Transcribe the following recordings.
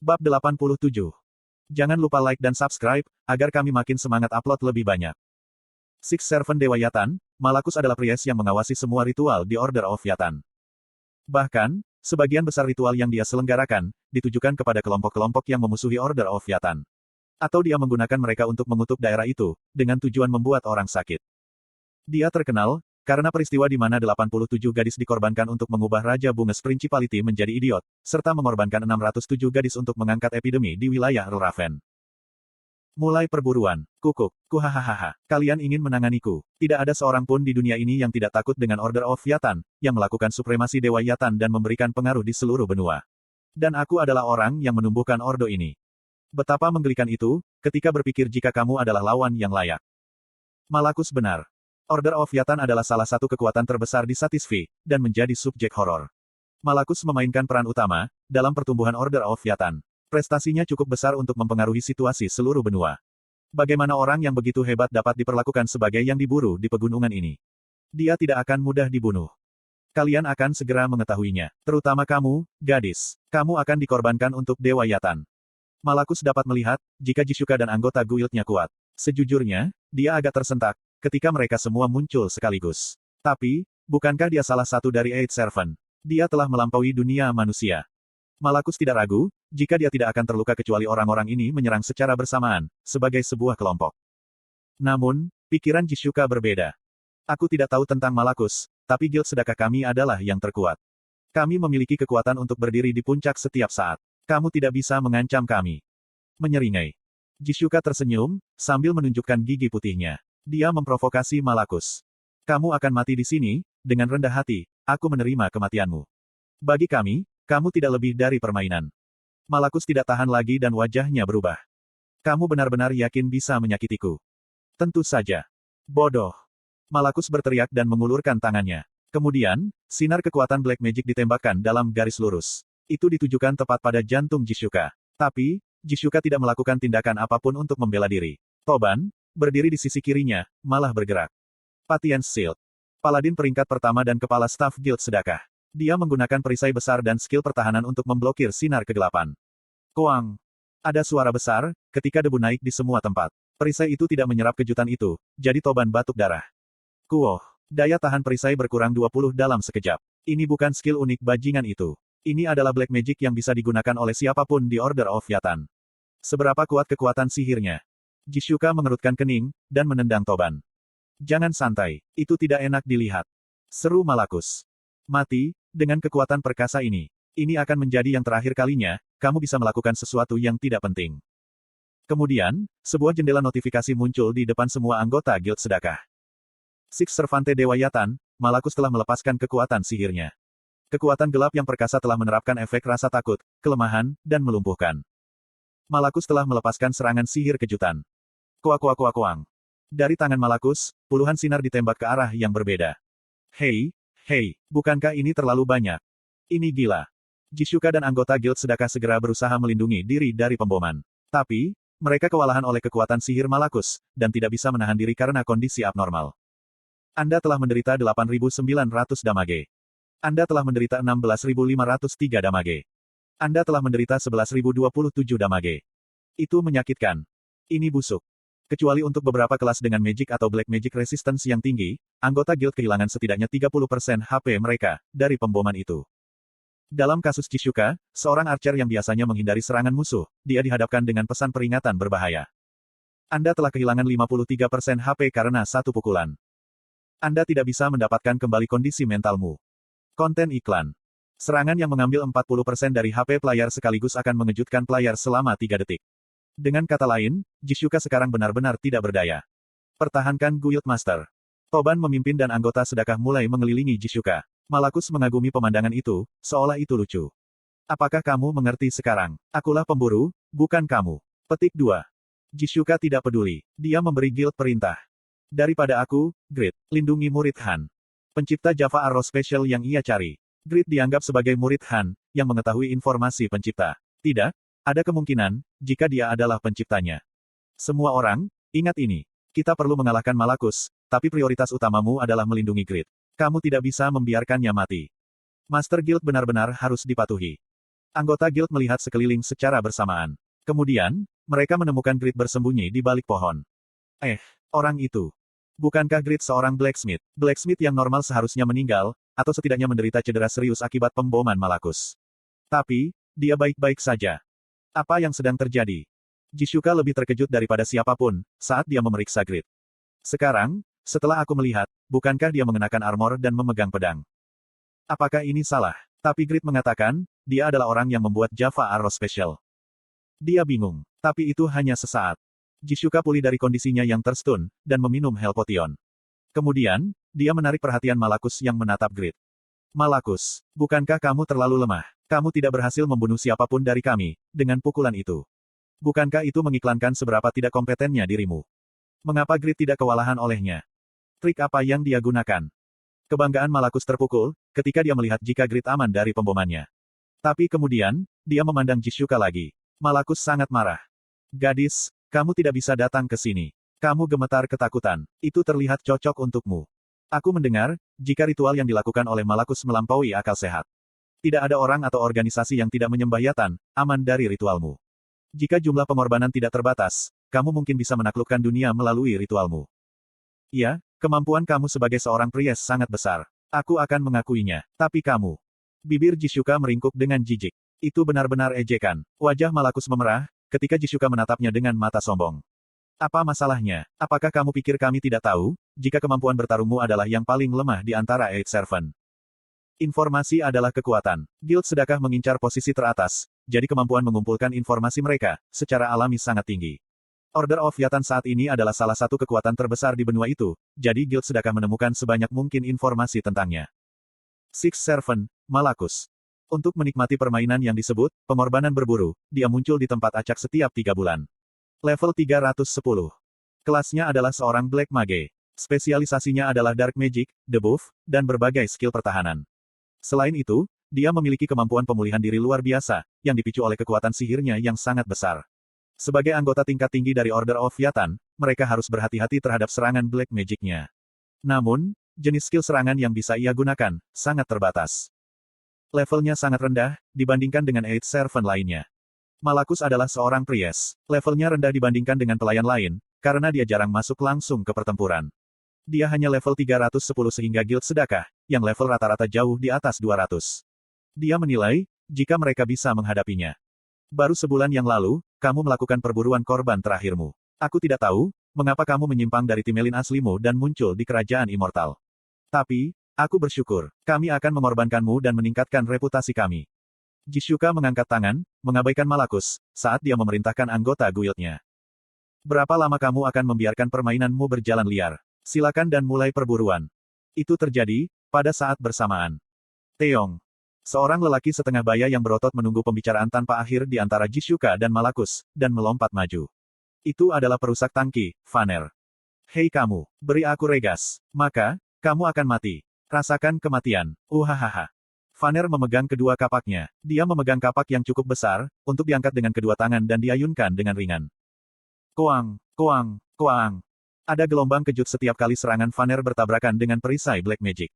Bab 87. Jangan lupa like dan subscribe, agar kami makin semangat upload lebih banyak. Six Servant Dewa Yatan, Malakus adalah priest yang mengawasi semua ritual di Order of Yatan. Bahkan, sebagian besar ritual yang dia selenggarakan, ditujukan kepada kelompok-kelompok yang memusuhi Order of Yatan. Atau dia menggunakan mereka untuk mengutuk daerah itu, dengan tujuan membuat orang sakit. Dia terkenal, karena peristiwa di mana 87 gadis dikorbankan untuk mengubah Raja Bunges Principality menjadi idiot, serta mengorbankan 607 gadis untuk mengangkat epidemi di wilayah Raven. Mulai perburuan. Kukuk. Kuhahaha. Kalian ingin menanganiku. Tidak ada seorang pun di dunia ini yang tidak takut dengan Order of Yatan, yang melakukan supremasi Dewa Yatan dan memberikan pengaruh di seluruh benua. Dan aku adalah orang yang menumbuhkan ordo ini. Betapa menggelikan itu, ketika berpikir jika kamu adalah lawan yang layak. Malakus benar. Order of Yatan adalah salah satu kekuatan terbesar di Satisfi, dan menjadi subjek horor. Malakus memainkan peran utama, dalam pertumbuhan Order of Yatan. Prestasinya cukup besar untuk mempengaruhi situasi seluruh benua. Bagaimana orang yang begitu hebat dapat diperlakukan sebagai yang diburu di pegunungan ini? Dia tidak akan mudah dibunuh. Kalian akan segera mengetahuinya. Terutama kamu, gadis. Kamu akan dikorbankan untuk Dewa Yatan. Malakus dapat melihat, jika Jisuka dan anggota guildnya kuat. Sejujurnya, dia agak tersentak, ketika mereka semua muncul sekaligus. Tapi, bukankah dia salah satu dari Eight Servant? Dia telah melampaui dunia manusia. Malakus tidak ragu, jika dia tidak akan terluka kecuali orang-orang ini menyerang secara bersamaan, sebagai sebuah kelompok. Namun, pikiran Jisuka berbeda. Aku tidak tahu tentang Malakus, tapi guild sedekah kami adalah yang terkuat. Kami memiliki kekuatan untuk berdiri di puncak setiap saat. Kamu tidak bisa mengancam kami. Menyeringai. Jisuka tersenyum, sambil menunjukkan gigi putihnya. Dia memprovokasi Malakus. Kamu akan mati di sini, dengan rendah hati, aku menerima kematianmu. Bagi kami, kamu tidak lebih dari permainan. Malakus tidak tahan lagi dan wajahnya berubah. Kamu benar-benar yakin bisa menyakitiku? Tentu saja. Bodoh. Malakus berteriak dan mengulurkan tangannya. Kemudian, sinar kekuatan Black Magic ditembakkan dalam garis lurus. Itu ditujukan tepat pada jantung Jisuka. Tapi, Jisuka tidak melakukan tindakan apapun untuk membela diri. Toban, berdiri di sisi kirinya, malah bergerak. Patience Shield. Paladin peringkat pertama dan kepala staf guild sedekah. Dia menggunakan perisai besar dan skill pertahanan untuk memblokir sinar kegelapan. Koang. Ada suara besar, ketika debu naik di semua tempat. Perisai itu tidak menyerap kejutan itu, jadi Toban batuk darah. Kuoh. Daya tahan perisai berkurang 20 dalam sekejap. Ini bukan skill unik bajingan itu. Ini adalah black magic yang bisa digunakan oleh siapapun di Order of Yatan. Seberapa kuat kekuatan sihirnya? Jisuka mengerutkan kening, dan menendang Toban. Jangan santai, itu tidak enak dilihat. Seru Malakus. Mati, dengan kekuatan perkasa ini. Ini akan menjadi yang terakhir kalinya, kamu bisa melakukan sesuatu yang tidak penting. Kemudian, sebuah jendela notifikasi muncul di depan semua anggota guild sedekah. Six Servante Dewa Yatan, Malakus telah melepaskan kekuatan sihirnya. Kekuatan gelap yang perkasa telah menerapkan efek rasa takut, kelemahan, dan melumpuhkan. Malakus telah melepaskan serangan sihir kejutan. Koang. Dari tangan Malakus, puluhan sinar ditembak ke arah yang berbeda. Hei, bukankah ini terlalu banyak? Ini gila. Jisuka dan anggota guild sedekah segera berusaha melindungi diri dari pemboman. Tapi, mereka kewalahan oleh kekuatan sihir Malakus, dan tidak bisa menahan diri karena kondisi abnormal. Anda telah menderita 8.900 damage. Anda telah menderita 16.503 damage. Anda telah menderita 11.027 damage. Itu menyakitkan. Ini busuk. Kecuali untuk beberapa kelas dengan magic atau black magic resistance yang tinggi, anggota guild kehilangan setidaknya 30% HP mereka, dari pemboman itu. Dalam kasus Jisuka, seorang archer yang biasanya menghindari serangan musuh, dia dihadapkan dengan pesan peringatan berbahaya. Anda telah kehilangan 53% HP karena satu pukulan. Anda tidak bisa mendapatkan kembali kondisi mentalmu. Konten iklan. Serangan yang mengambil 40% dari HP player sekaligus akan mengejutkan player selama 3 detik. Dengan kata lain, Jisuka sekarang benar-benar tidak berdaya. Pertahankan Guild Master. Toban memimpin dan anggota sedekah mulai mengelilingi Jisuka. Malakus mengagumi pemandangan itu, seolah itu lucu. Apakah kamu mengerti sekarang? Akulah pemburu, bukan kamu. Petik 2. Jisuka tidak peduli. Dia memberi guild perintah. Daripada aku, Grid, lindungi murid Han. Pencipta Java Arrow Special yang ia cari. Grid dianggap sebagai murid Han, yang mengetahui informasi pencipta. Tidak, ada kemungkinan, jika dia adalah penciptanya. Semua orang, ingat ini. Kita perlu mengalahkan Malakus, tapi prioritas utamamu adalah melindungi Grid. Kamu tidak bisa membiarkannya mati. Master Guild benar-benar harus dipatuhi. Anggota guild melihat sekeliling secara bersamaan. Kemudian, mereka menemukan Grid bersembunyi di balik pohon. Orang itu. Bukankah Grid seorang blacksmith? Blacksmith yang normal seharusnya meninggal, atau setidaknya menderita cedera serius akibat pemboman Malakus. Tapi, dia baik-baik saja. Apa yang sedang terjadi? Jishuka lebih terkejut daripada siapapun, saat dia memeriksa Grid. Sekarang, setelah aku melihat, bukankah dia mengenakan armor dan memegang pedang? Apakah ini salah? Tapi Grid mengatakan, dia adalah orang yang membuat Java Arrow Special. Dia bingung. Tapi itu hanya sesaat. Jishuka pulih dari kondisinya yang terstun, dan meminum Hell Potion. Kemudian, dia menarik perhatian Malakus yang menatap Grid. Malakus, bukankah kamu terlalu lemah? Kamu tidak berhasil membunuh siapapun dari kami, dengan pukulan itu. Bukankah itu mengiklankan seberapa tidak kompetennya dirimu? Mengapa Grid tidak kewalahan olehnya? Trik apa yang dia gunakan? Kebanggaan Malakus terpukul, ketika dia melihat jika Grid aman dari pembomannya. Tapi kemudian, dia memandang Jishuka lagi. Malakus sangat marah. Gadis, kamu tidak bisa datang ke sini. Kamu gemetar ketakutan. Itu terlihat cocok untukmu. Aku mendengar, jika ritual yang dilakukan oleh Malakus melampaui akal sehat. Tidak ada orang atau organisasi yang tidak menyembah Yatan, aman dari ritualmu. Jika jumlah pengorbanan tidak terbatas, kamu mungkin bisa menaklukkan dunia melalui ritualmu. Ya, kemampuan kamu sebagai seorang priest sangat besar. Aku akan mengakuinya. Tapi kamu. Bibir Jishuka meringkuk dengan jijik. Itu benar-benar ejekan. Wajah Malakus memerah, ketika Jishuka menatapnya dengan mata sombong. Apa masalahnya? Apakah kamu pikir kami tidak tahu, jika kemampuan bertarungmu adalah yang paling lemah di antara Eight Servant? Informasi adalah kekuatan. Guild sedekah mengincar posisi teratas, jadi kemampuan mengumpulkan informasi mereka, secara alami sangat tinggi. Order of Yatan saat ini adalah salah satu kekuatan terbesar di benua itu, jadi Guild sedekah menemukan sebanyak mungkin informasi tentangnya. Six Servant, Malakus. Untuk menikmati permainan yang disebut, pengorbanan berburu, dia muncul di tempat acak setiap 3 bulan. Level 310. Kelasnya adalah seorang Black Mage. Spesialisasinya adalah Dark Magic, Debuff, dan berbagai skill pertahanan. Selain itu, dia memiliki kemampuan pemulihan diri luar biasa, yang dipicu oleh kekuatan sihirnya yang sangat besar. Sebagai anggota tingkat tinggi dari Order of Yatan, mereka harus berhati-hati terhadap serangan Black Magic-nya. Namun, jenis skill serangan yang bisa ia gunakan, sangat terbatas. Levelnya sangat rendah, dibandingkan dengan Eight Servant lainnya. Malakus adalah seorang priest. Levelnya rendah dibandingkan dengan pelayan lain, karena dia jarang masuk langsung ke pertempuran. Dia hanya level 310 sehingga Guild sedekah, yang level rata-rata jauh di atas 200. Dia menilai, jika mereka bisa menghadapinya. Baru sebulan yang lalu, kamu melakukan perburuan korban terakhirmu. Aku tidak tahu, mengapa kamu menyimpang dari Timelin aslimu dan muncul di kerajaan immortal. Tapi, aku bersyukur, kami akan mengorbankanmu dan meningkatkan reputasi kami. Jishuka mengangkat tangan, mengabaikan Malakus, saat dia memerintahkan anggota guildnya. Berapa lama kamu akan membiarkan permainanmu berjalan liar? Silakan dan mulai perburuan. Itu terjadi, pada saat bersamaan. Teong. Seorang lelaki setengah baya yang berotot menunggu pembicaraan tanpa akhir di antara Jishuka dan Malakus, dan melompat maju. Itu adalah perusak tangki, Vanner. Hei kamu, beri aku regas. Maka, kamu akan mati. Rasakan kematian. Uhahaha. Vanner memegang kedua kapaknya. Dia memegang kapak yang cukup besar, untuk diangkat dengan kedua tangan dan diayunkan dengan ringan. Koang, koang, koang. Ada gelombang kejut setiap kali serangan Vanner bertabrakan dengan perisai Black Magic.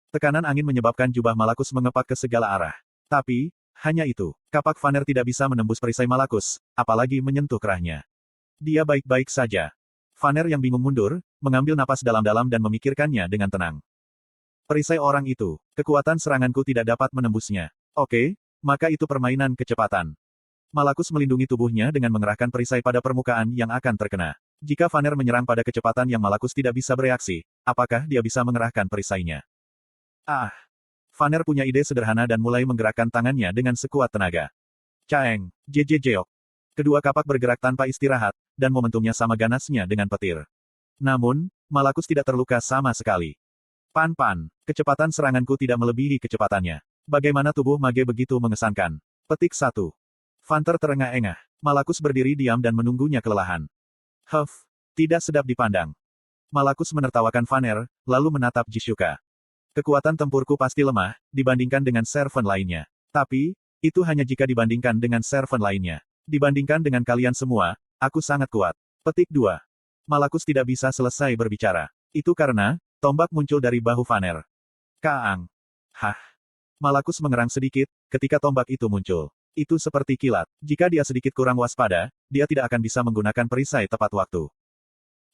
Tekanan angin menyebabkan jubah Malakus mengepak ke segala arah. Tapi, hanya itu, kapak Vanner tidak bisa menembus perisai Malakus, apalagi menyentuh kerahnya. Dia baik-baik saja. Vanner yang bingung mundur, mengambil napas dalam-dalam dan memikirkannya dengan tenang. Perisai orang itu, kekuatan seranganku tidak dapat menembusnya. Oke, maka itu permainan kecepatan. Malakus melindungi tubuhnya dengan mengerahkan perisai pada permukaan yang akan terkena. Jika Vanner menyerang pada kecepatan yang Malakus tidak bisa bereaksi, apakah dia bisa mengerahkan perisainya? Vanner punya ide sederhana dan mulai menggerakkan tangannya dengan sekuat tenaga. Caeng, jejejeok. Kedua kapak bergerak tanpa istirahat, dan momentumnya sama ganasnya dengan petir. Namun, Malakus tidak terluka sama sekali. Pan-pan, kecepatan seranganku tidak melebihi kecepatannya. Bagaimana tubuh mage begitu mengesankan? Petik 1. Vanner terengah-engah. Malakus berdiri diam dan menunggunya kelelahan. Tidak sedap dipandang. Malakus menertawakan Vanner, lalu menatap Jishuka. Kekuatan tempurku pasti lemah, dibandingkan dengan servant lainnya. Tapi, itu hanya jika dibandingkan dengan servant lainnya. Dibandingkan dengan kalian semua, aku sangat kuat. Petik 2. Malakus tidak bisa selesai berbicara. Itu karena, tombak muncul dari bahu Vanner. Kaang. Malakus mengerang sedikit, ketika tombak itu muncul. Itu seperti kilat. Jika dia sedikit kurang waspada, dia tidak akan bisa menggunakan perisai tepat waktu.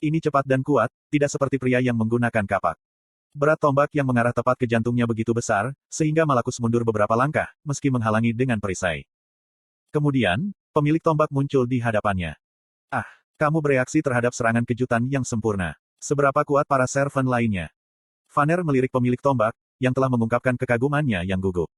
Ini cepat dan kuat, tidak seperti pria yang menggunakan kapak. Berat tombak yang mengarah tepat ke jantungnya begitu besar, sehingga Malakus mundur beberapa langkah, meski menghalangi dengan perisai. Kemudian, pemilik tombak muncul di hadapannya. Ah, kamu bereaksi terhadap serangan kejutan yang sempurna. Seberapa kuat para servant lainnya? Vaner melirik pemilik tombak, yang telah mengungkapkan kekagumannya yang gugup.